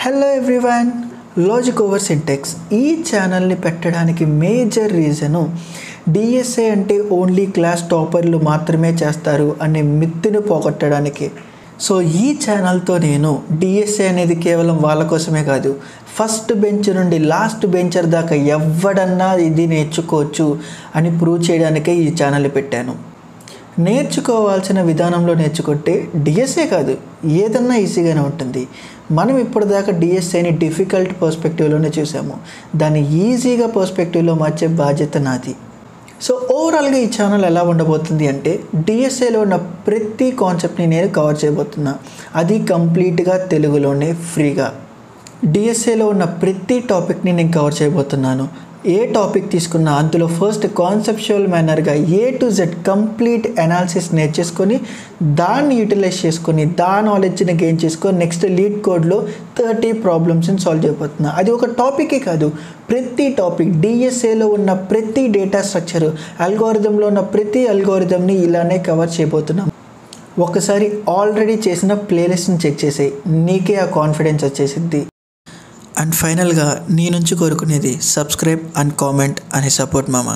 Hello everyone, logic over syntax ఈ ఛానల్ని పెట్టడానికి మేజర్ రీజను డిఎస్ఏ అంటే ఓన్లీ క్లాస్ టాపర్లు మాత్రమే చేస్తారు అనే మిత్తుని పోగొట్టడానికి. సో ఈ ఛానల్తో నేను డిఎస్ఏ అనేది కేవలం వాళ్ళ కోసమే కాదు, ఫస్ట్ బెంచ్ నుండి లాస్ట్ బెంచర్ దాకా ఎవడన్నా ఇది నేర్చుకోవచ్చు అని ప్రూవ్ చేయడానికే ఈ ఛానల్ పెట్టాను. నేర్చుకోవాల్సిన విధానంలో నేర్చుకుంటే డిఎస్ఏ కాదు ఏదన్నా ఈజీగానే ఉంటుంది. మనం ఇప్పటిదాకా డిఎస్ఏని డిఫికల్ట్ పర్స్పెక్టివ్లోనే చూసాము, దాన్ని ఈజీగా పర్స్పెక్టివ్లో మార్చే బాధ్యత నాది. సో ఓవరాల్గా ఈ ఛానల్ ఎలా ఉండబోతుంది అంటే డిఎస్ఏలో ఉన్న ప్రతి కాన్సెప్ట్ని నేను కవర్ చేయబోతున్నా, అది కంప్లీట్గా తెలుగులోనే ఫ్రీగా. డిఎస్ఏలో ఉన్న ప్రతి టాపిక్ని నేను కవర్ చేయబోతున్నాను. ఏ టాపిక్ తీసుకున్నా అందులో ఫస్ట్ కాన్సెప్చువల్ మేనర్గా A to Z complete analysis నేర్చేసుకొని దాన్ని యూటిలైజ్ చేసుకొని దాని నాలెడ్జ్ని గెయిన్ చేసుకొని నెక్స్ట్ లీడ్ కోడ్లో 30 ప్రాబ్లమ్స్ని సాల్వ్ చేయబోతున్నా. అది ఒక టాపికే కాదు, ప్రతి టాపిక్ డిఎస్ఏలో ఉన్న ప్రతి డేటా స్ట్రక్చర్, అల్గోరిథంలో ఉన్న ప్రతి అల్గోరిథంని ఇలానే కవర్ చేయబోతున్నాం. ఒకసారి ఆల్రెడీ చేసిన ప్లేలిస్ట్ని చెక్ చేసేయి, నీకే ఆ కాన్ఫిడెన్స్ వచ్చేసిద్ది. అండ్ ఫైనల్గా నీ నుంచి కోరుకునేది సబ్స్క్రైబ్ అండ్ కామెంట్ అని సపోర్ట్ మామ.